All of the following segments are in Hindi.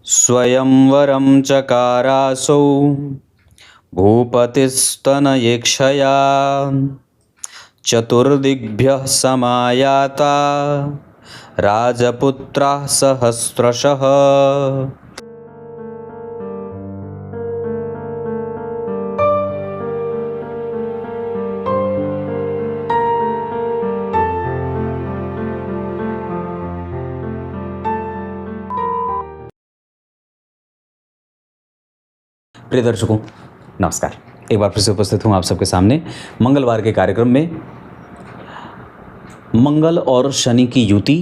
स्वयंवरं चकारासौ भूपतिस्तनयेक्षया चतुर्दिग्भ्यः समायाता राजपुत्राः सहस्रशः। प्रिय दर्शकों नमस्कार, एक बार फिर से उपस्थित हूँ आप सबके सामने मंगलवार के कार्यक्रम में। मंगल और शनि की युति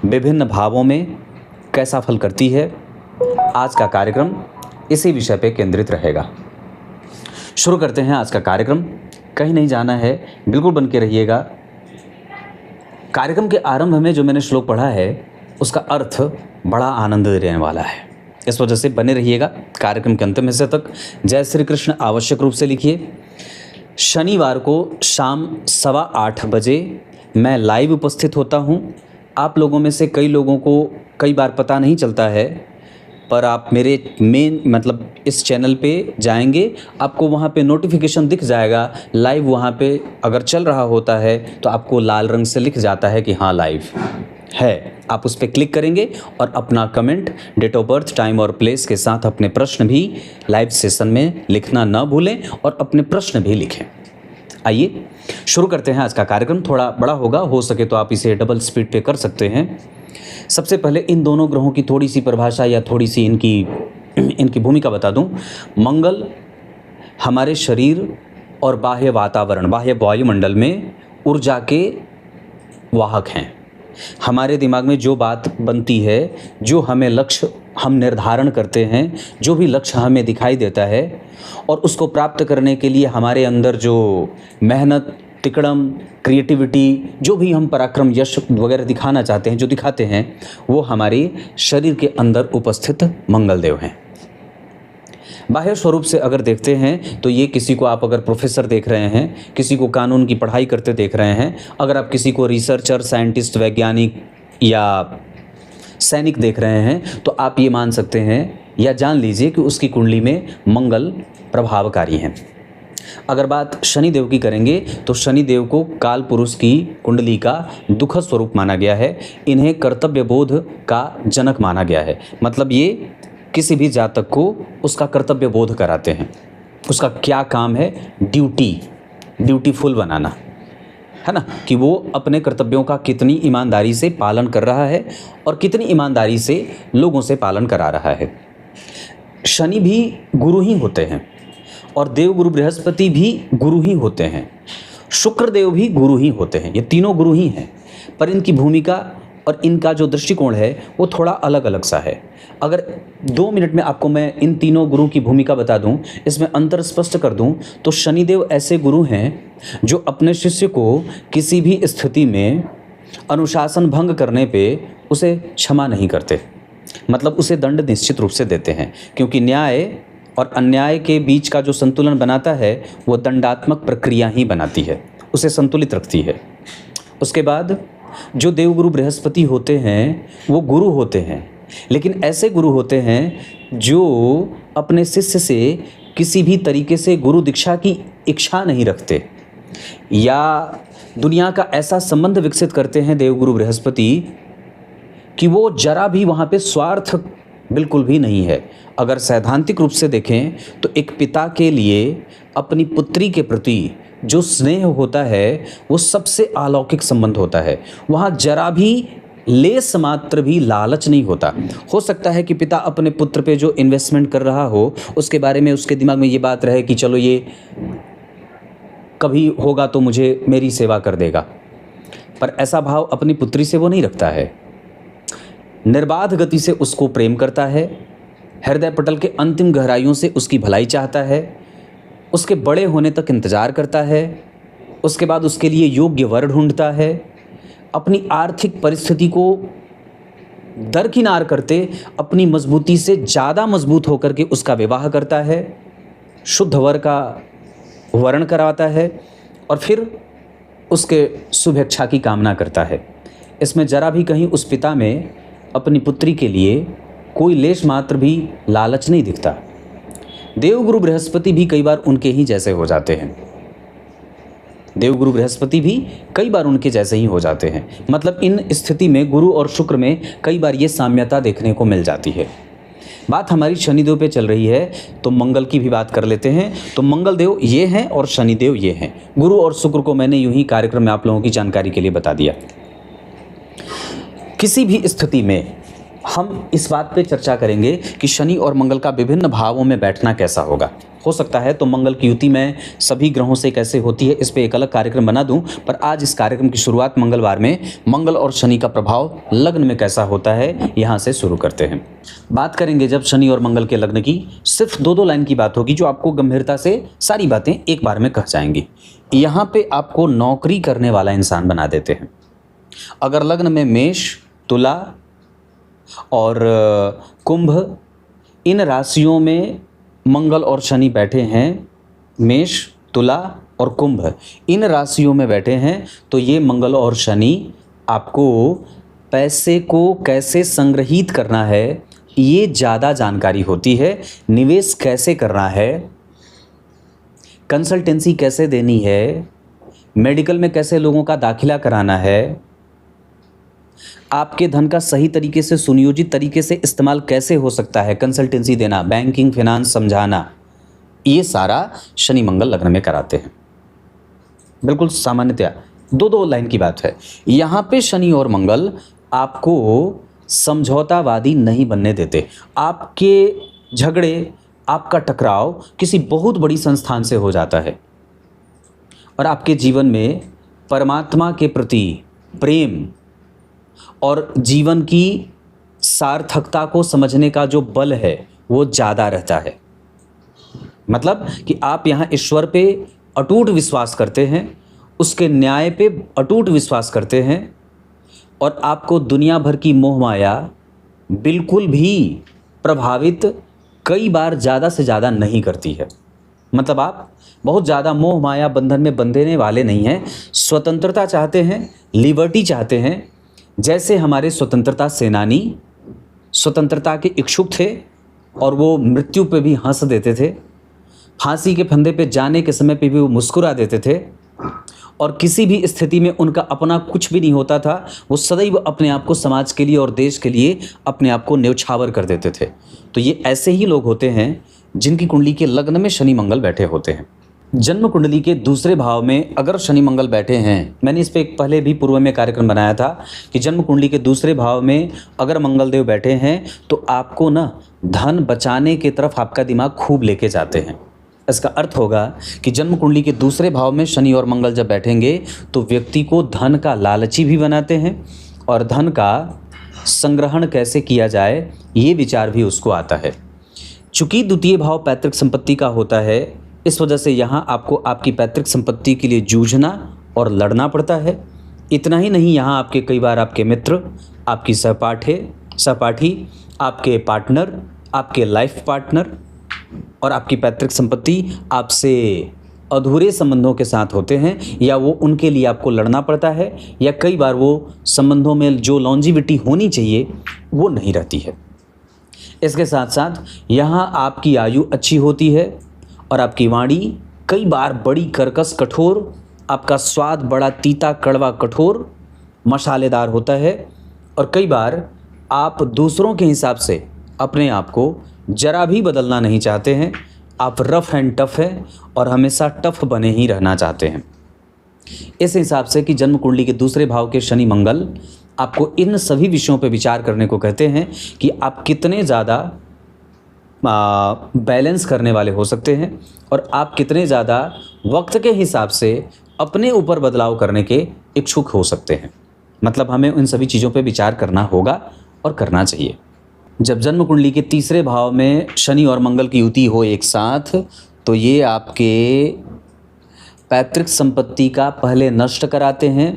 विभिन्न भावों में कैसा फल करती है, आज का कार्यक्रम इसी विषय पे केंद्रित रहेगा। शुरू करते हैं आज का कार्यक्रम। कहीं नहीं जाना है, बिल्कुल बन के रहिएगा। कार्यक्रम के आरंभ में जो मैंने श्लोक पढ़ा है उसका अर्थ बड़ा आनंद देने वाला है, इस वजह से बने रहिएगा कार्यक्रम के अंतिम हिस्से तक। जय श्री कृष्ण आवश्यक रूप से लिखिए। शनिवार को शाम 8:15 बजे मैं लाइव उपस्थित होता हूं। आप लोगों में से कई लोगों को कई बार पता नहीं चलता है, पर आप मेरे इस चैनल पे जाएंगे, आपको वहाँ पे नोटिफिकेशन दिख जाएगा। लाइव वहाँ पे अगर चल रहा होता है तो आपको लाल रंग से लिख जाता है कि हाँ लाइव है। आप उस पर क्लिक करेंगे और अपना comment, date of birth, time और प्लेस के साथ अपने प्रश्न भी लाइव सेशन में लिखना न भूलें और अपने प्रश्न भी लिखें। आइए शुरू करते हैं आज का कार्यक्रम। थोड़ा बड़ा होगा, हो सके तो आप इसे डबल स्पीड पे कर सकते हैं। सबसे पहले इन दोनों ग्रहों की थोड़ी सी परिभाषा या थोड़ी सी इनकी भूमिका बता दूं। मंगल हमारे शरीर और बाह्य वातावरण, बाह्य वायुमंडल में ऊर्जा के वाहक हैं। हमारे दिमाग में जो बात बनती है, जो हमें लक्ष्य हम निर्धारण करते हैं, जो भी लक्ष्य हमें दिखाई देता है और उसको प्राप्त करने के लिए हमारे अंदर जो मेहनत, तिकड़म, क्रिएटिविटी, जो भी हम पराक्रम, यश वगैरह दिखाना चाहते हैं, जो दिखाते हैं, वो हमारे शरीर के अंदर उपस्थित मंगलदेव हैं। बाह्य स्वरूप से अगर देखते हैं तो ये किसी को आप अगर प्रोफेसर देख रहे हैं, किसी को कानून की पढ़ाई करते देख रहे हैं, अगर आप किसी को रिसर्चर, साइंटिस्ट, वैज्ञानिक या सैनिक देख रहे हैं तो आप ये मान सकते हैं या जान लीजिए कि उसकी कुंडली में मंगल प्रभावकारी हैं। अगर बात शनिदेव की करेंगे तो शनिदेव को काल पुरुष की कुंडली का दुखद स्वरूप माना गया है। इन्हें कर्तव्य बोध का जनक माना गया है। मतलब ये किसी भी जातक को उसका कर्तव्य बोध कराते हैं। उसका क्या काम है? ड्यूटीफुल बनाना, है ना, कि वो अपने कर्तव्यों का कितनी ईमानदारी से पालन कर रहा है और कितनी ईमानदारी से लोगों से पालन करा रहा है। शनि भी गुरु ही होते हैं और देवगुरु बृहस्पति भी गुरु ही होते हैं। शुक्रदेव भी गुरु ही होते हैं। ये तीनों गुरु ही हैं, पर इनकी भूमिका और इनका जो दृष्टिकोण है वो थोड़ा अलग अलग सा है। अगर 2 मिनट में आपको मैं इन तीनों गुरु की भूमिका बता दूं, इसमें अंतर स्पष्ट कर दूं, तो शनिदेव ऐसे गुरु हैं जो अपने शिष्य को किसी भी स्थिति में अनुशासन भंग करने पे उसे क्षमा नहीं करते। मतलब उसे दंड निश्चित रूप से देते हैं, क्योंकि न्याय और अन्याय के बीच का जो संतुलन बनाता है वो दंडात्मक प्रक्रिया ही बनाती है, उसे संतुलित रखती है। उसके बाद जो देवगुरु बृहस्पति होते हैं वो गुरु होते हैं, लेकिन ऐसे गुरु होते हैं जो अपने शिष्य से किसी भी तरीके से गुरु दीक्षा की इच्छा नहीं रखते, या दुनिया का ऐसा संबंध विकसित करते हैं देवगुरु बृहस्पति कि वो जरा भी वहाँ पे स्वार्थ बिल्कुल भी नहीं है। अगर सैद्धांतिक रूप से देखें तो एक पिता के लिए अपनी पुत्री के प्रति जो स्नेह होता है वो सबसे अलौकिक संबंध होता है। वहाँ जरा भी लेस मात्र भी लालच नहीं होता। हो सकता है कि पिता अपने पुत्र पे जो इन्वेस्टमेंट कर रहा हो उसके बारे में उसके दिमाग में ये बात रहे कि चलो ये कभी होगा तो मुझे मेरी सेवा कर देगा, पर ऐसा भाव अपनी पुत्री से वो नहीं रखता है। निर्बाध गति से उसको प्रेम करता है, हृदय पटल के अंतिम गहराइयों से उसकी भलाई चाहता है, उसके बड़े होने तक इंतज़ार करता है, उसके बाद उसके लिए योग्य वर ढूंढता है, अपनी आर्थिक परिस्थिति को दरकिनार करते अपनी मजबूती से ज़्यादा मजबूत होकर के उसका विवाह करता है, शुद्ध वर का वर्ण कराता है और फिर उसके शुभेच्छा की कामना करता है। इसमें जरा भी कहीं उस पिता में अपनी पुत्री के लिए कोई लेश मात्र भी लालच नहीं दिखता। देवगुरु बृहस्पति भी कई बार उनके ही जैसे हो जाते हैं। देवगुरु बृहस्पति भी कई बार उनके जैसे ही हो जाते हैं। मतलब इन स्थिति में गुरु और शुक्र में कई बार ये साम्यता देखने को मिल जाती है। बात हमारी शनिदेव पे चल रही है तो मंगल की भी बात कर लेते हैं। तो मंगल देव ये हैं और शनिदेव ये हैं। गुरु और शुक्र को मैंने यूं ही कार्यक्रम में आप लोगों की जानकारी के लिए बता दिया। किसी भी स्थिति में हम इस बात पे चर्चा करेंगे कि शनि और मंगल का विभिन्न भावों में बैठना कैसा होगा। हो सकता है तो मंगल की युति में सभी ग्रहों से कैसे होती है इस पे एक अलग कार्यक्रम बना दूं, पर आज इस कार्यक्रम की शुरुआत मंगलवार में मंगल और शनि का प्रभाव लग्न में कैसा होता है यहाँ से शुरू करते हैं। बात करेंगे जब शनि और मंगल के लग्न की, सिर्फ दो लाइन की बात होगी जो आपको गंभीरता से सारी बातें एक बार में कह जाएंगी। यहाँ पे आपको नौकरी करने वाला इंसान बना देते हैं। अगर लग्न में मेष, तुला और कुंभ इन राशियों में मंगल और शनि बैठे हैं, मेष, तुला और कुंभ इन राशियों में बैठे हैं, तो ये मंगल और शनि आपको पैसे को कैसे संग्रहित करना है ये ज़्यादा जानकारी होती है। निवेश कैसे करना है, कंसल्टेंसी कैसे देनी है, मेडिकल में कैसे लोगों का दाखिला कराना है, आपके धन का सही तरीके से सुनियोजित तरीके से इस्तेमाल कैसे हो सकता है, कंसल्टेंसी देना, बैंकिंग फाइनेंस समझाना, ये सारा शनि मंगल लग्न में कराते हैं। बिल्कुल सामान्यतया दो लाइन की बात है। यहाँ पे शनि और मंगल आपको समझौतावादी नहीं बनने देते। आपके झगड़े, आपका टकराव किसी बहुत बड़ी संस्थान से हो जाता है और आपके जीवन में परमात्मा के प्रति प्रेम और जीवन की सार्थकता को समझने का जो बल है वो ज़्यादा रहता है। मतलब कि आप यहाँ ईश्वर पे अटूट विश्वास करते हैं, उसके न्याय पे अटूट विश्वास करते हैं और आपको दुनिया भर की मोह माया बिल्कुल भी प्रभावित कई बार ज़्यादा से ज़्यादा नहीं करती है। मतलब आप बहुत ज़्यादा मोह माया बंधन में बंधने वाले नहीं हैं। स्वतंत्रता चाहते हैं, लिबर्टी चाहते हैं। जैसे हमारे स्वतंत्रता सेनानी स्वतंत्रता के इच्छुक थे और वो मृत्यु पे भी हंस देते थे, फांसी के फंदे पे जाने के समय पे भी वो मुस्कुरा देते थे और किसी भी स्थिति में उनका अपना कुछ भी नहीं होता था। वो सदैव अपने आप को समाज के लिए और देश के लिए अपने आप को न्यौछावर कर देते थे। तो ये ऐसे ही लोग होते हैं जिनकी कुंडली के लग्न में शनि मंगल बैठे होते हैं। जन्म कुंडली के दूसरे भाव में अगर शनि मंगल बैठे हैं, मैंने इस पे एक पहले भी पूर्व में कार्यक्रम बनाया था कि जन्म कुंडली के दूसरे भाव में अगर मंगल देव बैठे हैं तो आपको ना धन बचाने की तरफ आपका दिमाग खूब लेके जाते हैं। इसका अर्थ होगा कि जन्म कुंडली के दूसरे भाव में शनि और मंगल जब बैठेंगे तो व्यक्ति को धन का लालची भी बनाते हैं और धन का संग्रहण कैसे किया जाए ये विचार भी उसको आता है। चूँकि द्वितीय भाव पैतृक संपत्ति का होता है, इस वजह से यहाँ आपको आपकी पैतृक संपत्ति के लिए जूझना और लड़ना पड़ता है। इतना ही नहीं, यहाँ आपके कई बार आपके मित्र, आपकी सहपाठी, आपके पार्टनर, आपके लाइफ पार्टनर और आपकी पैतृक संपत्ति आपसे अधूरे संबंधों के साथ होते हैं या वो उनके लिए आपको लड़ना पड़ता है या कई बार वो संबंधों में जो लॉन्जिविटी होनी चाहिए वो नहीं रहती है। इसके साथ साथ यहाँ आपकी आयु अच्छी होती है और आपकी वाणी कई बार बड़ी कर्कश कठोर, आपका स्वाद बड़ा तीता कड़वा कठोर मसालेदार होता है और कई बार आप दूसरों के हिसाब से अपने आप को जरा भी बदलना नहीं चाहते हैं। आप रफ़ एंड टफ़ हैं और हमेशा टफ़ बने ही रहना चाहते हैं। इस हिसाब से कि जन्म कुंडली के दूसरे भाव के शनि मंगल आपको इन सभी विषयों पर विचार करने को कहते हैं कि आप कितने ज़्यादा बैलेंस करने वाले हो सकते हैं और आप कितने ज़्यादा वक्त के हिसाब से अपने ऊपर बदलाव करने के इच्छुक हो सकते हैं। मतलब हमें उन सभी चीज़ों पे विचार करना होगा और करना चाहिए। जब जन्म कुंडली के तीसरे भाव में शनि और मंगल की युति हो एक साथ तो ये आपके पैतृक संपत्ति का पहले नष्ट कराते हैं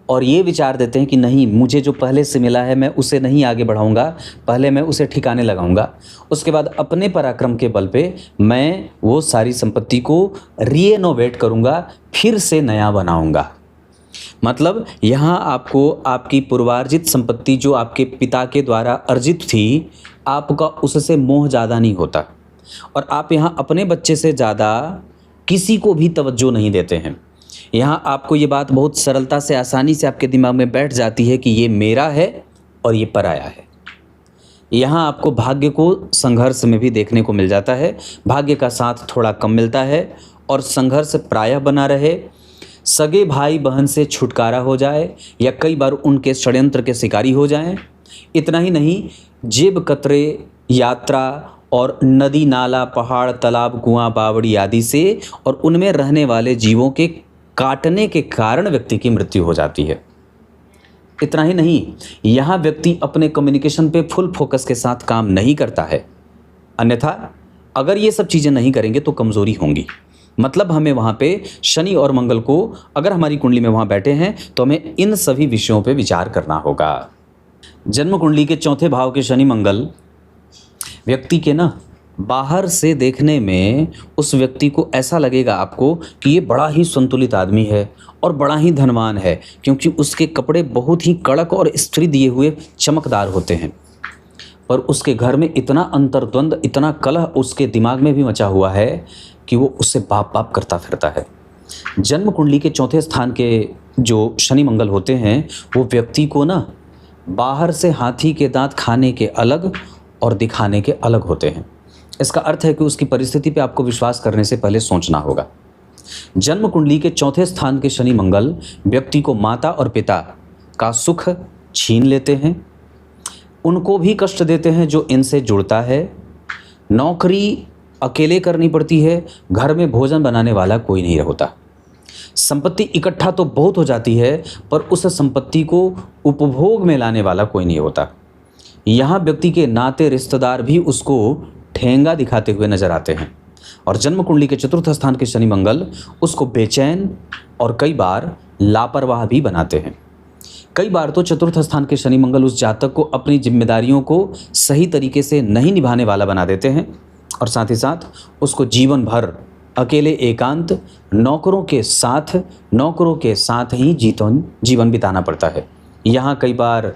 और ये विचार देते हैं कि नहीं, मुझे जो पहले से मिला है मैं उसे नहीं आगे बढ़ाऊंगा, पहले मैं उसे ठिकाने लगाऊंगा, उसके बाद अपने पराक्रम के बल पे मैं वो सारी संपत्ति को रीएनोवेट करूंगा, फिर से नया बनाऊंगा। मतलब यहाँ आपको आपकी पूर्वार्जित संपत्ति जो आपके पिता के द्वारा अर्जित थी, आपका उससे मोह ज़्यादा नहीं होता और आप यहाँ अपने बच्चे से ज़्यादा किसी को भी तवज्जो नहीं देते हैं। यहाँ आपको ये बात बहुत सरलता से, आसानी से आपके दिमाग में बैठ जाती है कि ये मेरा है और ये पराया है। यहाँ आपको भाग्य को संघर्ष में भी देखने को मिल जाता है। भाग्य का साथ थोड़ा कम मिलता है और संघर्ष प्रायः बना रहे। सगे भाई बहन से छुटकारा हो जाए या कई बार उनके षड्यंत्र के शिकारी हो जाएं। इतना ही नहीं, जेब कतरे, यात्रा और नदी नाला, पहाड़, तालाब, कुआं, बावड़ी आदि से और उनमें रहने वाले जीवों के काटने के कारण व्यक्ति की मृत्यु हो जाती है। इतना ही नहीं, यहाँ व्यक्ति अपने कम्युनिकेशन पे फुल फोकस के साथ काम नहीं करता है। अन्यथा अगर ये सब चीज़ें नहीं करेंगे तो कमज़ोरी होंगी। मतलब हमें वहाँ पे शनि और मंगल को, अगर हमारी कुंडली में वहाँ बैठे हैं तो हमें इन सभी विषयों पे विचार करना होगा। जन्म कुंडली के चौथे भाव के शनि मंगल व्यक्ति के ना बाहर से देखने में उस व्यक्ति को ऐसा लगेगा आपको कि ये बड़ा ही संतुलित आदमी है और बड़ा ही धनवान है, क्योंकि उसके कपड़े बहुत ही कड़क और इस्त्री दिए हुए चमकदार होते हैं। पर उसके घर में इतना अंतर्द्वंद, इतना कलह उसके दिमाग में भी मचा हुआ है कि वो उससे बाप बाप करता फिरता है। जन्म कुंडली के चौथे स्थान के जो शनि मंगल होते हैं वो व्यक्ति को ना बाहर से हाथी के दांत खाने के अलग और दिखाने के अलग होते हैं। इसका अर्थ है कि उसकी परिस्थिति पे आपको विश्वास करने से पहले सोचना होगा। जन्म कुंडली के चौथे स्थान के शनि मंगल व्यक्ति को माता और पिता का सुख छीन लेते हैं, उनको भी कष्ट देते हैं जो इनसे जुड़ता है। नौकरी अकेले करनी पड़ती है, घर में भोजन बनाने वाला कोई नहीं होता। संपत्ति इकट्ठा तो बहुत हो जाती है पर उस संपत्ति को उपभोग में लाने वाला कोई नहीं होता। यहाँ व्यक्ति के नाते रिश्तेदार भी उसको ठेंगा दिखाते हुए नजर आते हैं और जन्म कुंडली के चतुर्थ स्थान के शनि मंगल उसको बेचैन और कई बार लापरवाह भी बनाते हैं। कई बार तो चतुर्थ स्थान के शनि मंगल उस जातक को अपनी जिम्मेदारियों को सही तरीके से नहीं निभाने वाला बना देते हैं और साथ ही साथ उसको जीवन भर अकेले एकांत नौकरों के साथ ही जीवन बिताना पड़ता है। यहाँ कई बार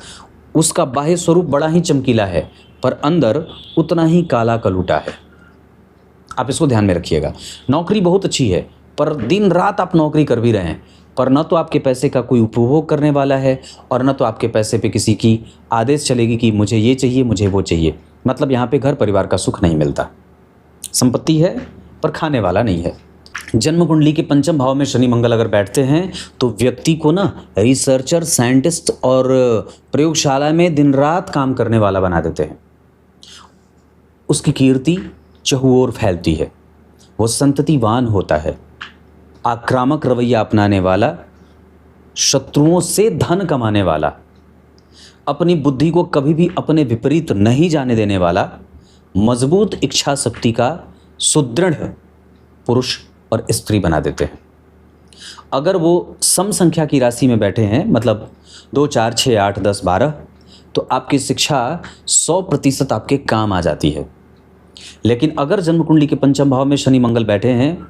उसका बाह्य स्वरूप बड़ा ही चमकीला है पर अंदर उतना ही काला कलूटा है। आप इसको ध्यान में रखिएगा। नौकरी बहुत अच्छी है पर दिन रात आप नौकरी कर भी रहे हैं पर न तो आपके पैसे का कोई उपभोग करने वाला है और न तो आपके पैसे पे किसी की आदेश चलेगी कि मुझे ये चाहिए, मुझे वो चाहिए। मतलब यहाँ पे घर परिवार का सुख नहीं मिलता। संपत्ति है पर खाने वाला नहीं है। जन्म कुंडली के पंचम भाव में शनि मंगल अगर बैठते हैं तो व्यक्ति को ना रिसर्चर, साइंटिस्ट और प्रयोगशाला में दिन रात काम करने वाला बना देते हैं। उसकी कीर्ति चहुओर फैलती है, वो संततिवान होता है, आक्रामक रवैया अपनाने वाला, शत्रुओं से धन कमाने वाला, अपनी बुद्धि को कभी भी अपने विपरीत नहीं जाने देने वाला, मजबूत इच्छा शक्ति का सुदृढ़ पुरुष और स्त्री बना देते हैं। अगर वो सम संख्या की राशि में बैठे हैं, मतलब 2, 4, 6, 8, 10, 12, तो आपकी शिक्षा 100% आपके काम आ जाती है। लेकिन अगर जन्म कुंडली के पंचम भाव में शनि मंगल बैठे हैं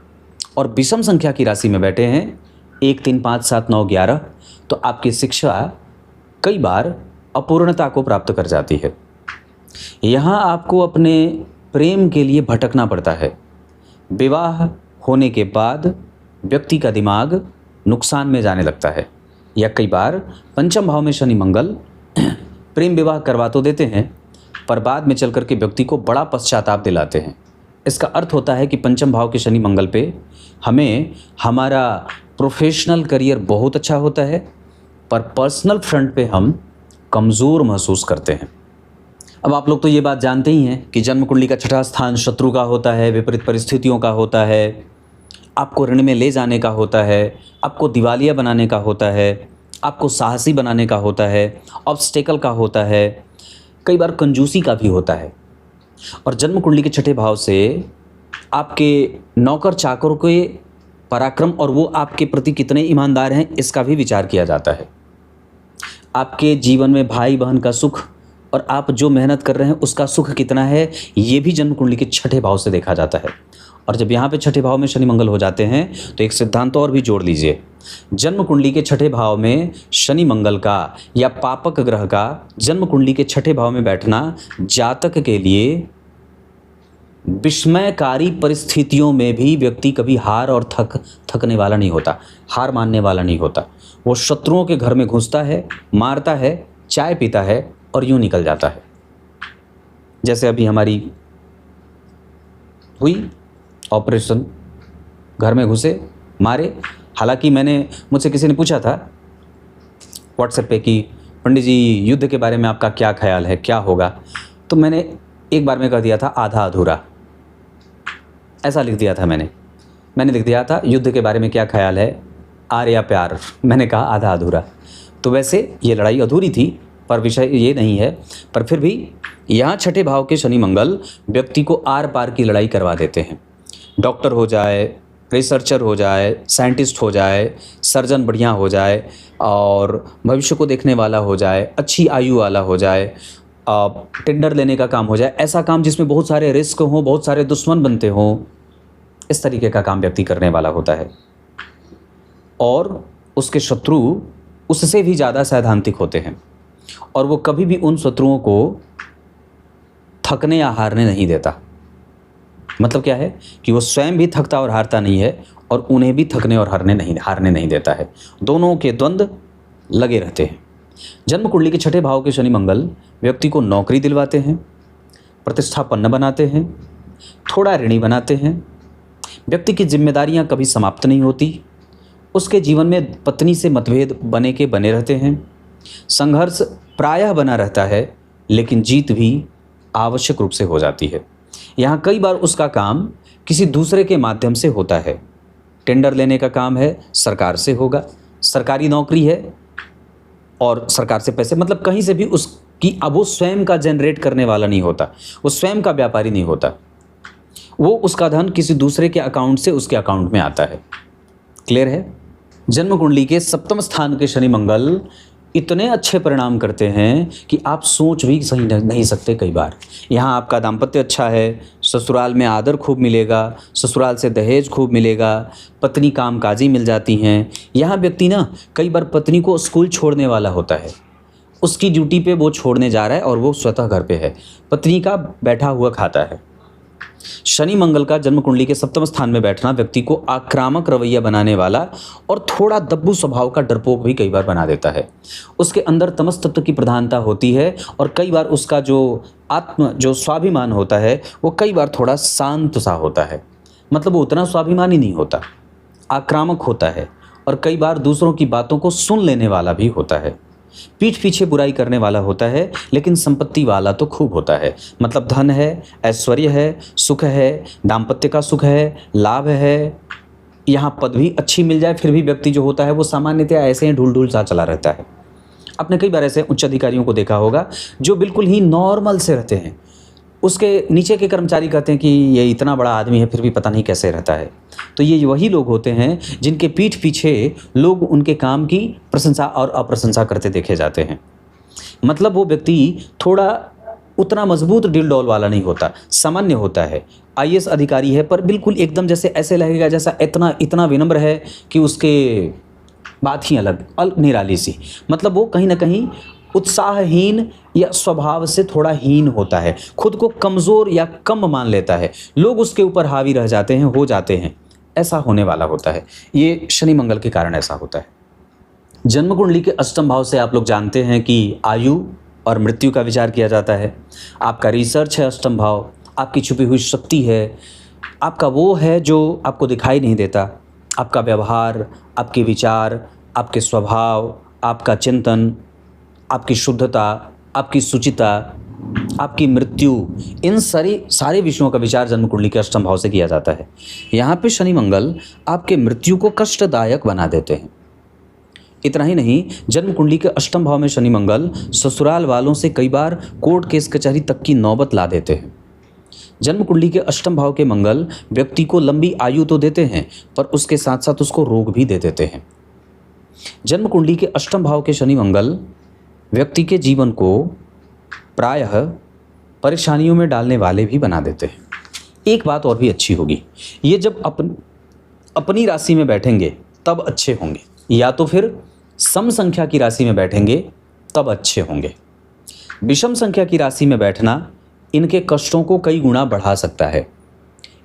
और विषम संख्या की राशि में बैठे हैं 1, 3, 5, 7, 9, 11, तो आपकी शिक्षा कई बार अपूर्णता को प्राप्त कर जाती है। यहाँ आपको अपने प्रेम के लिए भटकना पड़ता है। विवाह होने के बाद व्यक्ति का दिमाग नुकसान में जाने लगता है या कई बार पंचम भाव में शनि मंगल प्रेम विवाह करवा तो देते हैं पर बाद में चल कर के व्यक्ति को बड़ा पश्चाताप दिलाते हैं। इसका अर्थ होता है कि पंचम भाव के शनि मंगल पे हमें हमारा प्रोफेशनल करियर बहुत अच्छा होता है पर पर्सनल फ्रंट पे हम कमज़ोर महसूस करते हैं। अब आप लोग तो ये बात जानते ही हैं कि जन्म कुंडली का छठा स्थान शत्रु का होता है, विपरीत परिस्थितियों का होता है, आपको ऋण में ले जाने का होता है, आपको दिवालिया बनाने का होता है, आपको साहसी बनाने का होता है, ऑब्स्टेकल का होता है, कई बार कंजूसी का भी होता है। और जन्म कुंडली के छठे भाव से आपके नौकर चाकर के पराक्रम और वो आपके प्रति कितने ईमानदार हैं इसका भी विचार किया जाता है। आपके जीवन में भाई बहन का सुख और आप जो मेहनत कर रहे हैं उसका सुख कितना है ये भी जन्म कुंडली के छठे भाव से देखा जाता है। और जब यहाँ पे छठे भाव में शनि मंगल हो जाते हैं तो एक सिद्धांत और भी जोड़ लीजिए, जन्म कुंडली के छठे भाव में शनि मंगल का या पापक ग्रह का जन्म कुंडली के छठे भाव में बैठना जातक के लिए विस्मयकारी परिस्थितियों में भी व्यक्ति कभी हार और थकने वाला नहीं होता, हार मानने वाला नहीं होता। वो शत्रुओं के घर में घुसता है, मारता है, चाय पीता है और यूं निकल जाता है। जैसे अभी हमारी हुई ऑपरेशन, घर में घुसे, मारे। हालांकि मुझसे किसी ने पूछा था व्हाट्सएप पे कि पंडित जी युद्ध के बारे में आपका क्या ख्याल है, क्या होगा, तो मैंने एक बार में कह दिया था आधा अधूरा, ऐसा लिख दिया था। मैंने लिख दिया था युद्ध के बारे में क्या ख्याल है, आर या प्यार, मैंने कहा आधा अधूरा। तो वैसे ये लड़ाई अधूरी थी, पर विषय ये नहीं है। पर फिर भी यहाँ छठे भाव के शनि मंगल व्यक्ति को आर पार की लड़ाई करवा देते हैं। डॉक्टर हो जाए, रिसर्चर हो जाए, साइंटिस्ट हो जाए, सर्जन बढ़िया हो जाए और भविष्य को देखने वाला हो जाए, अच्छी आयु वाला हो जाए, टेंडर लेने का काम हो जाए, ऐसा काम जिसमें बहुत सारे रिस्क हों, बहुत सारे दुश्मन बनते हों, इस तरीके का काम व्यक्ति करने वाला होता है। और उसके शत्रु उससे भी ज़्यादा सैद्धांतिक होते हैं और वो कभी भी उन शत्रुओं को थकने या हारने नहीं देता। मतलब क्या है कि वो स्वयं भी थकता और हारता नहीं है और उन्हें भी थकने और हारने नहीं देता है। दोनों के द्वंद्व लगे रहते हैं। जन्म कुंडली के छठे भाव के शनि मंगल व्यक्ति को नौकरी दिलवाते हैं, प्रतिष्ठापन्न बनाते हैं, थोड़ा ऋणी बनाते हैं। व्यक्ति की जिम्मेदारियां कभी समाप्त नहीं होती। उसके जीवन में पत्नी से मतभेद बने रहते हैं। संघर्ष प्रायः बना रहता है, लेकिन जीत भी आवश्यक रूप से हो जाती है। यहाँ कई बार उसका काम किसी दूसरे के माध्यम से होता है। टेंडर लेने का काम है, सरकार से होगा, सरकारी नौकरी है और सरकार से पैसे, मतलब कहीं से भी उसकी, अब वो स्वयं का जनरेट करने वाला नहीं होता, वो स्वयं का व्यापारी नहीं होता, वो उसका धन किसी दूसरे के अकाउंट से उसके अकाउंट में आता है। क्लियर है? जन्म कुंडली के सप्तम स्थान के शनि मंगल इतने अच्छे परिणाम करते हैं कि आप सोच भी सही नहीं सकते। कई बार यहाँ आपका दाम्पत्य अच्छा है, ससुराल में आदर खूब मिलेगा, ससुराल से दहेज खूब मिलेगा, पत्नी कामकाजी मिल जाती हैं। यहाँ व्यक्ति ना कई बार पत्नी को स्कूल छोड़ने वाला होता है, उसकी ड्यूटी पे वो छोड़ने जा रहा है और वो स्वतः घर पे है, पत्नी का बैठा हुआ खाता है। शनि मंगल का जन्म कुंडली के सप्तम स्थान में बैठना व्यक्ति को आक्रामक रवैया बनाने वाला और थोड़ा दब्बू स्वभाव का डरपोक भी कई बार बना देता है। उसके अंदर तमस तत्व की प्रधानता होती है और कई बार उसका जो स्वाभिमान होता है वो कई बार थोड़ा शांत सा होता है। मतलब वो उतना स्वाभिमानी नहीं होता, आक्रामक होता है और कई बार दूसरों की बातों को सुन लेने वाला भी होता है। पीठ पीछे बुराई करने वाला होता है, लेकिन संपत्ति वाला तो खूब होता है। मतलब धन है, ऐश्वर्य है, सुख है, दाम्पत्य का सुख है, लाभ है, यहाँ पद भी अच्छी मिल जाए, फिर भी व्यक्ति जो होता है वो सामान्यतया ऐसे ही ढूल सा चला रहता है। आपने कई बार ऐसे उच्च अधिकारियों को देखा होगा जो बिल्कुल ही नॉर्मल से रहते हैं, उसके नीचे के कर्मचारी कहते हैं कि ये इतना बड़ा आदमी है फिर भी पता नहीं कैसे रहता है। तो ये वही लोग होते हैं जिनके पीठ पीछे लोग उनके काम की प्रशंसा और अप्रशंसा करते देखे जाते हैं। मतलब वो व्यक्ति थोड़ा उतना मजबूत दिल डोल वाला नहीं होता, सामान्य होता है। आईएएस अधिकारी है पर बिल्कुल एकदम जैसे ऐसे लगेगा जैसा इतना विनम्र है कि उसके बात ही अलग निराली सी। मतलब वो कहीं ना कहीं उत्साहहीन या स्वभाव से थोड़ा हीन होता है, खुद को कमज़ोर या कम मान लेता है, लोग उसके ऊपर हावी रह जाते हैं, हो जाते हैं, ऐसा होने वाला होता है। ये शनि मंगल के कारण ऐसा होता है। जन्म कुंडली के अष्टम भाव से आप लोग जानते हैं कि आयु और मृत्यु का विचार किया जाता है। आपका रिसर्च है अष्टम भाव, आपकी छुपी हुई शक्ति है, आपका वो है जो आपको दिखाई नहीं देता, आपका व्यवहार, आपके विचार, आपके स्वभाव, आपका चिंतन, आपकी शुद्धता, आपकी सुचिता, आपकी मृत्यु, इन सारे विषयों का विचार जन्म कुंडली के अष्टम भाव से किया जाता है। यहाँ पे शनि मंगल आपके मृत्यु को कष्टदायक बना देते हैं। इतना ही नहीं, जन्म कुंडली के अष्टम भाव में शनि मंगल ससुराल वालों से कई बार कोर्ट केस कचहरी तक की नौबत ला देते हैं। जन्म कुंडली के अष्टम भाव के मंगल व्यक्ति को लंबी आयु तो देते हैं पर उसके साथ साथ उसको रोग भी दे देते हैं। जन्म कुंडली के अष्टम भाव के शनि मंगल व्यक्ति के जीवन को प्रायः परेशानियों में डालने वाले भी बना देते हैं। एक बात और भी अच्छी होगी, ये जब अपनी राशि में बैठेंगे तब अच्छे होंगे। या तो फिर सम संख्या की राशि में बैठेंगे तब अच्छे होंगे। विषम संख्या की राशि में बैठना इनके कष्टों को कई गुना बढ़ा सकता है।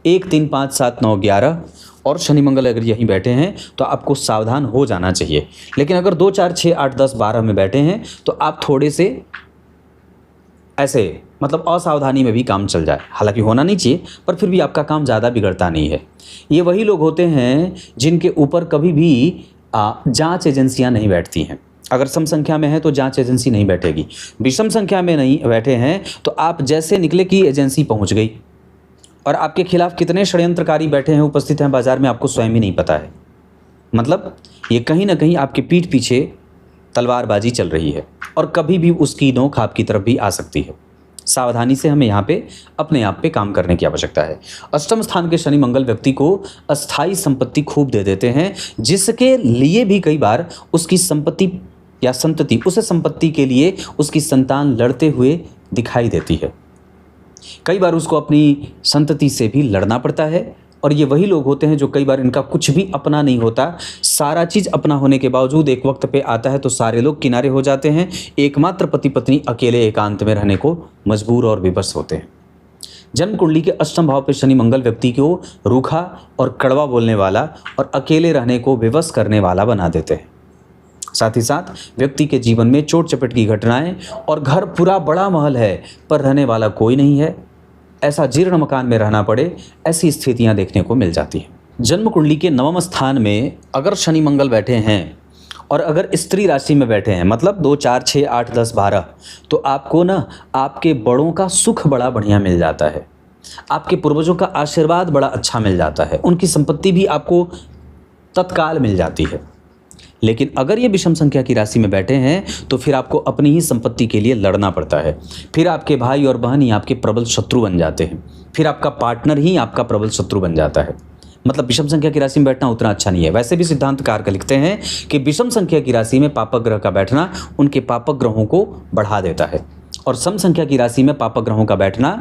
1, 3, 5, 7, 9, 11 और शनि मंगल अगर यहीं बैठे हैं तो आपको सावधान हो जाना चाहिए। लेकिन अगर 2, 4, 6, 8, 10, 12 में बैठे हैं तो आप थोड़े से ऐसे मतलब असावधानी में भी काम चल जाए, हालांकि होना नहीं चाहिए, पर फिर भी आपका काम ज़्यादा बिगड़ता नहीं है। ये वही लोग होते हैं जिनके ऊपर कभी भी जांच एजेंसियां नहीं बैठती हैं। अगर सम संख्या में है तो जांच एजेंसी नहीं बैठेगी। विषम संख्या में नहीं बैठे हैं तो आप जैसे निकले कि एजेंसी पहुंच गई और आपके खिलाफ कितने षड्यंत्रकारी बैठे हैं, उपस्थित हैं बाजार में, आपको स्वयं ही नहीं पता है। मतलब ये कहीं ना कहीं आपके पीठ पीछे तलवारबाजी चल रही है और कभी भी उसकी नोक आपकी तरफ भी आ सकती है। सावधानी से हमें यहाँ पे अपने आप पे काम करने की आवश्यकता है। अष्टम स्थान के शनि मंगल व्यक्ति को अस्थाई संपत्ति खूब दे देते हैं, जिसके लिए भी कई बार उसकी संपत्ति या संतति उस संपत्ति के लिए उसकी संतान लड़ते हुए दिखाई देती है। कई बार उसको अपनी संतति से भी लड़ना पड़ता है और ये वही लोग होते हैं जो कई बार इनका कुछ भी अपना नहीं होता, सारा चीज़ अपना होने के बावजूद एक वक्त पे आता है तो सारे लोग किनारे हो जाते हैं। एकमात्र पति पत्नी अकेले एकांत में रहने को मजबूर और विवश होते हैं। जन्म कुंडली के अष्टम भाव पे शनि मंगल व्यक्ति को रूखा और कड़वा बोलने वाला और अकेले रहने को विवश करने वाला बना देते हैं। साथ ही साथ व्यक्ति के जीवन में चोट चपेट की घटनाएं और घर पूरा बड़ा महल है पर रहने वाला कोई नहीं है, ऐसा जीर्ण मकान में रहना पड़े, ऐसी स्थितियां देखने को मिल जाती हैं। जन्म कुंडली के नवम स्थान में अगर शनि मंगल बैठे हैं और अगर स्त्री राशि में बैठे हैं, मतलब 2, 4, 6, 8, 10, 12, तो आपको ना आपके बड़ों का सुख बड़ा बढ़िया मिल जाता है। आपके पूर्वजों का आशीर्वाद बड़ा अच्छा मिल जाता है, उनकी संपत्ति भी आपको तत्काल मिल जाती है। लेकिन अगर ये विषम संख्या की राशि में बैठे हैं तो फिर आपको अपनी ही संपत्ति के लिए लड़ना पड़ता है। फिर आपके भाई और बहन ही आपके प्रबल शत्रु बन जाते हैं, फिर आपका पार्टनर ही आपका प्रबल शत्रु बन जाता है। मतलब विषम संख्या की राशि में बैठना उतना अच्छा नहीं है। वैसे भी सिद्धांतकार का लिखते हैं कि विषम संख्या की राशि में पापक ग्रह का बैठना उनके पापक ग्रहों को बढ़ा देता है और सम संख्या की राशि में पापक ग्रहों का बैठना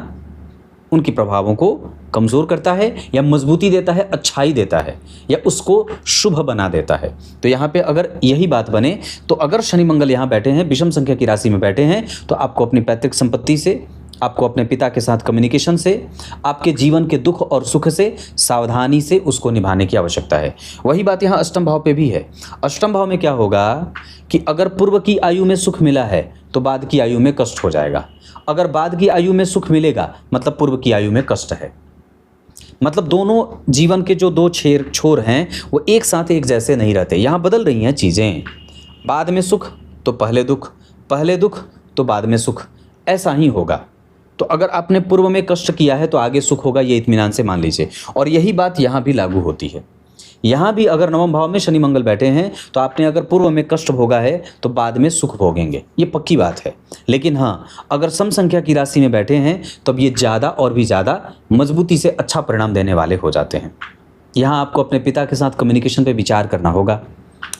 उनके प्रभावों को कमज़ोर करता है या मजबूती देता है, अच्छाई देता है या उसको शुभ बना देता है। तो यहाँ पे अगर यही बात बने तो अगर शनि मंगल यहाँ बैठे हैं, विषम संख्या की राशि में बैठे हैं, तो आपको अपनी पैतृक संपत्ति से, आपको अपने पिता के साथ कम्युनिकेशन से, आपके जीवन के दुख और सुख से सावधानी से उसको निभाने की आवश्यकता है। वही बात यहाँ अष्टम भाव पे भी है। अष्टम भाव में क्या होगा कि अगर पूर्व की आयु में सुख मिला है तो बाद की आयु में कष्ट हो जाएगा, अगर बाद की आयु में सुख मिलेगा मतलब पूर्व की आयु में कष्ट है। मतलब दोनों जीवन के जो 2 छोर हैं वो एक साथ एक जैसे नहीं रहते, यहाँ बदल रही हैं चीज़ें। बाद में सुख तो पहले दुख, पहले दुख तो बाद में सुख, ऐसा ही होगा। तो अगर आपने पूर्व में कष्ट किया है तो आगे सुख होगा, ये इत्मीनान से मान लीजिए। और यही बात यहाँ भी लागू होती है। यहाँ भी अगर नवम भाव में शनि मंगल बैठे हैं तो आपने अगर पूर्व में कष्ट भोगा है तो बाद में सुख भोगेंगे, ये पक्की बात है। लेकिन हाँ, अगर सम संख्या की राशि में बैठे हैं तो अब ये ज़्यादा और भी ज़्यादा मजबूती से अच्छा परिणाम देने वाले हो जाते हैं। यहाँ आपको अपने पिता के साथ कम्युनिकेशन पे विचार करना होगा।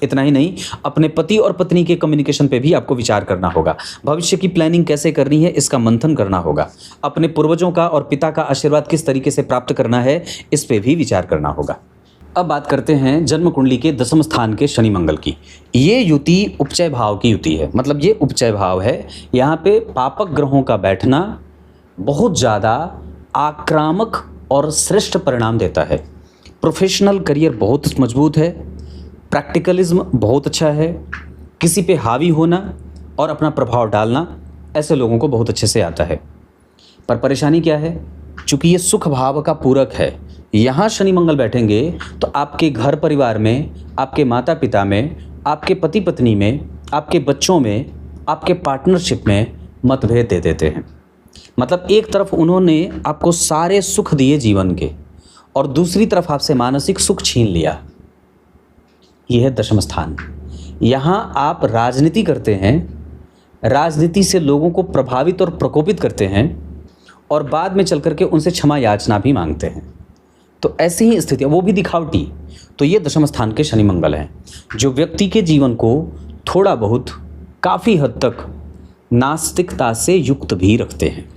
इतना ही नहीं, अपने पति और पत्नी के कम्युनिकेशन पे भी आपको विचार करना होगा। भविष्य की प्लानिंग कैसे करनी है इसका मंथन करना होगा। अपने पूर्वजों का और पिता का आशीर्वाद किस तरीके से प्राप्त करना है इस पे भी विचार करना होगा। अब बात करते हैं जन्म कुंडली के दसम स्थान के शनि मंगल की। ये युति उपचय भाव की युति है, मतलब ये उपचय भाव है। यहाँ पे पापक ग्रहों का बैठना बहुत ज़्यादा आक्रामक और श्रेष्ठ परिणाम देता है। प्रोफेशनल करियर बहुत मजबूत है, प्रैक्टिकलिज्म बहुत अच्छा है, किसी पे हावी होना और अपना प्रभाव डालना ऐसे लोगों को बहुत अच्छे से आता है। पर परेशानी क्या है, चूँकि ये सुख भाव का पूरक है, यहाँ शनि मंगल बैठेंगे तो आपके घर परिवार में, आपके माता पिता में, आपके पति पत्नी में, आपके बच्चों में, आपके पार्टनरशिप में मतभेद दे देते हैं। मतलब एक तरफ उन्होंने आपको सारे सुख दिए जीवन के और दूसरी तरफ आपसे मानसिक सुख छीन लिया। यह है दशम स्थान। यहाँ आप राजनीति करते हैं, राजनीति से लोगों को प्रभावित और प्रकोपित करते हैं और बाद में चल करके उनसे क्षमा याचना भी मांगते हैं। तो ऐसी ही स्थिति, वो भी दिखावटी। तो ये दशम स्थान के शनि मंगल हैं जो व्यक्ति के जीवन को थोड़ा बहुत काफ़ी हद तक नास्तिकता से युक्त भी रखते हैं।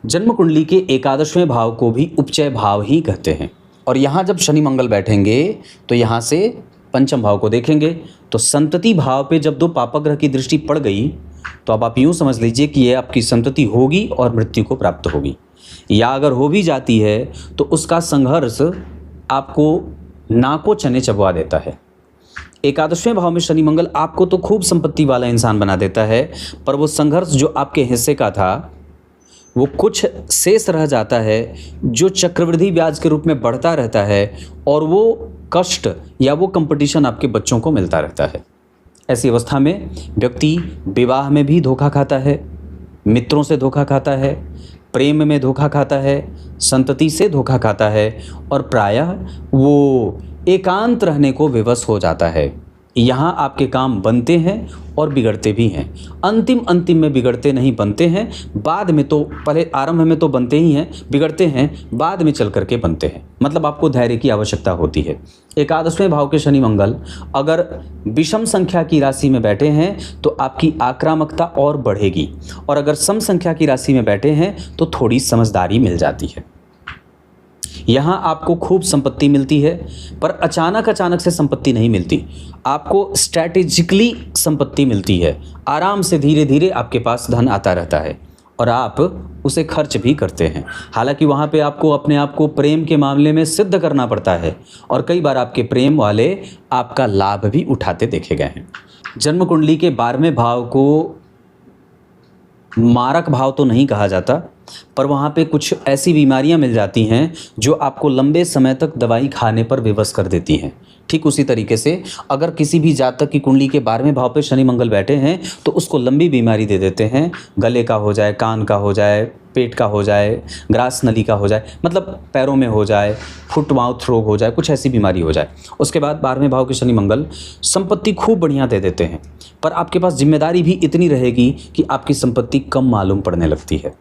जन्म कुंडली के एकादशवें भाव को भी उपचय भाव ही कहते हैं और यहाँ जब शनि मंगल बैठेंगे तो यहाँ से पंचम भाव को देखेंगे तो संतति भाव पे जब 2 पापग्रह की दृष्टि पड़ गई तो अब आप यूँ समझ लीजिए कि यह आपकी संतति होगी और मृत्यु को प्राप्त होगी, या अगर हो भी जाती है तो उसका संघर्ष आपको नाको चने चबवा देता है। एकादशवें भाव में शनि मंगल आपको तो खूब संपत्ति वाला इंसान बना देता है, पर वो संघर्ष जो आपके हिस्से का था वो कुछ शेष रह जाता है, जो चक्रवृद्धि ब्याज के रूप में बढ़ता रहता है, और वो कष्ट या वो कंपटीशन आपके बच्चों को मिलता रहता है। ऐसी अवस्था में व्यक्ति विवाह में भी धोखा खाता है, मित्रों से धोखा खाता है, प्रेम में धोखा खाता है, संतति से धोखा खाता है, और प्रायः वो एकांत रहने को विवश हो जाता है। यहाँ आपके काम बनते हैं और बिगड़ते भी हैं। अंतिम में बिगड़ते नहीं, बनते हैं। बाद में तो, पहले आरंभ में तो बनते ही हैं, बिगड़ते हैं बाद में चल करके बनते हैं। मतलब आपको धैर्य की आवश्यकता होती है। एकादशवें भाव के शनि मंगल अगर विषम संख्या की राशि में बैठे हैं तो आपकी आक्रामकता और बढ़ेगी, और अगर सम संख्या की राशि में बैठे हैं तो थोड़ी समझदारी मिल जाती है। यहाँ आपको खूब संपत्ति मिलती है, पर अचानक से संपत्ति नहीं मिलती, आपको स्ट्रैटेजिकली संपत्ति मिलती है। आराम से धीरे धीरे आपके पास धन आता रहता है और आप उसे खर्च भी करते हैं। हालांकि वहाँ पे आपको अपने आप को प्रेम के मामले में सिद्ध करना पड़ता है, और कई बार आपके प्रेम वाले आपका लाभ भी उठाते देखे गए हैं। जन्म कुंडली के 12वें भाव को मारक भाव तो नहीं कहा जाता, पर वहाँ पे कुछ ऐसी बीमारियाँ मिल जाती हैं जो आपको लंबे समय तक दवाई खाने पर विवश कर देती हैं। ठीक उसी तरीके से अगर किसी भी जातक की कुंडली के 12वें भाव पे शनि मंगल बैठे हैं तो उसको लंबी बीमारी दे देते हैं। गले का हो जाए, कान का हो जाए, पेट का हो जाए, ग्रास नली का हो जाए, मतलब पैरों में हो जाए, फुट माउथ रोग हो जाए, कुछ ऐसी बीमारी हो जाए। उसके बाद 12वें भाव के शनि मंगल संपत्ति खूब बढ़िया दे देते हैं, पर आपके पास जिम्मेदारी भी इतनी रहेगी कि आपकी संपत्ति कम मालूम पड़ने लगती है।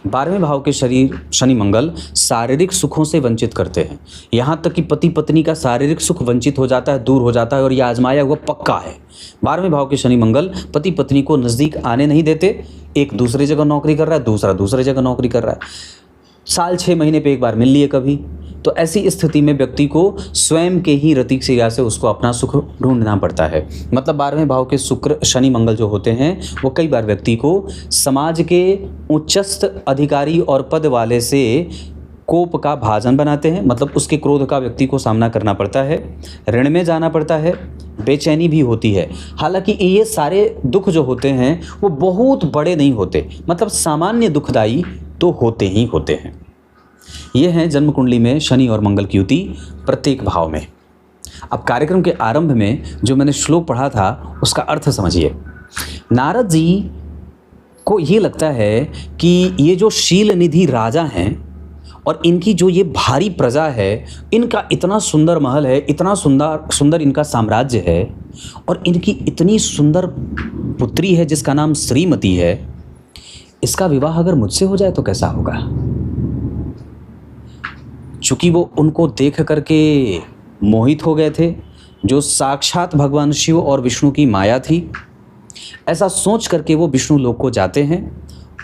12वें भाव के शनि मंगल शारीरिक सुखों से वंचित करते हैं। यहाँ तक कि पति पत्नी का शारीरिक सुख वंचित हो जाता है, दूर हो जाता है, और यह आजमाया हुआ पक्का है। 12वें भाव के शनि मंगल पति पत्नी को नज़दीक आने नहीं देते। एक दूसरी जगह नौकरी कर रहा है, दूसरा दूसरी जगह नौकरी कर रहा है, साल 6 महीने पे एक बार मिल लिए कभी। तो ऐसी स्थिति में व्यक्ति को स्वयं के ही रतिक क्रिया से उसको अपना सुख ढूंढना पड़ता है। मतलब 12वें भाव के शुक्र शनि मंगल जो होते हैं वो कई बार व्यक्ति को समाज के उच्चस्थ अधिकारी और पद वाले से कोप का भाजन बनाते हैं। मतलब उसके क्रोध का व्यक्ति को सामना करना पड़ता है, ऋण में जाना पड़ता है, बेचैनी भी होती है। हालांकि ये सारे दुख जो होते हैं वो बहुत बड़े नहीं होते, मतलब सामान्य दुखदाई तो होते ही होते हैं। ये हैं जन्म कुंडली में शनि और मंगल की युति प्रत्येक भाव में। अब कार्यक्रम के आरंभ में जो मैंने श्लोक पढ़ा था उसका अर्थ समझिए। नारद जी को ये लगता है कि ये जो शील निधि राजा हैं और इनकी जो ये भारी प्रजा है, इनका इतना सुंदर महल है, इतना सुंदर इनका साम्राज्य है, और इनकी इतनी सुंदर पुत्री है जिसका नाम श्रीमती है, इसका विवाह अगर मुझसे हो जाए तो कैसा होगा। चूंकि वो उनको देख करके मोहित हो गए थे, जो साक्षात भगवान शिव और विष्णु की माया थी। ऐसा सोच करके वो विष्णु लोक को जाते हैं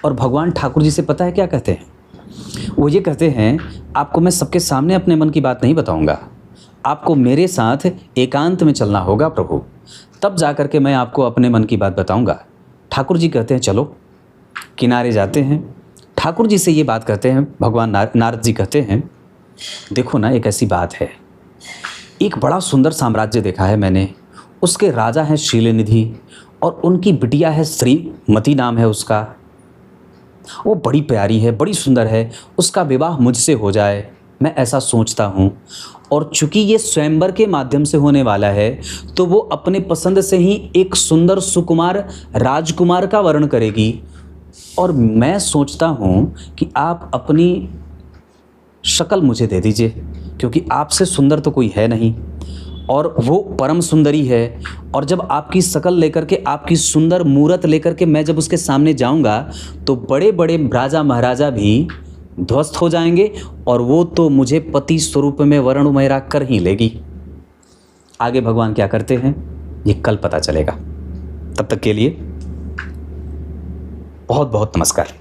और भगवान ठाकुर जी से पता है क्या कहते हैं। वो ये कहते हैं, आपको मैं सबके सामने अपने मन की बात नहीं बताऊंगा, आपको मेरे साथ एकांत में चलना होगा प्रभु, तब जा करके मैं आपको अपने मन की बात बताऊंगा। ठाकुर जी कहते हैं चलो। किनारे जाते हैं, ठाकुर जी से ये बात कहते हैं। भगवान नारद जी कहते हैं, देखो ना, एक ऐसी बात है, एक बड़ा सुंदर साम्राज्य देखा है मैंने, उसके राजा हैं शीलनिधि और उनकी बिटिया है श्रीमती, नाम है उसका। वो बड़ी प्यारी है, बड़ी सुंदर है, उसका विवाह मुझसे हो जाए, मैं ऐसा सोचता हूँ। और चूंकि ये स्वयंवर के माध्यम से होने वाला है तो वो अपने पसंद से ही एक सुंदर सुकुमार राजकुमार का वर्ण करेगी, और मैं सोचता हूँ कि आप अपनी शक्ल मुझे दे दीजिए, क्योंकि आपसे सुंदर तो कोई है नहीं, और वो परम सुंदरी है। और जब आपकी शक्ल लेकर के, आपकी सुंदर मूरत लेकर के मैं जब उसके सामने जाऊंगा तो बड़े बड़े राजा महाराजा भी ध्वस्त हो जाएंगे, और वो तो मुझे पति स्वरूप में वर्ण मेरा कर ही लेगी। आगे भगवान क्या करते हैं ये कल पता चलेगा। तब तक के लिए बहुत बहुत नमस्कार।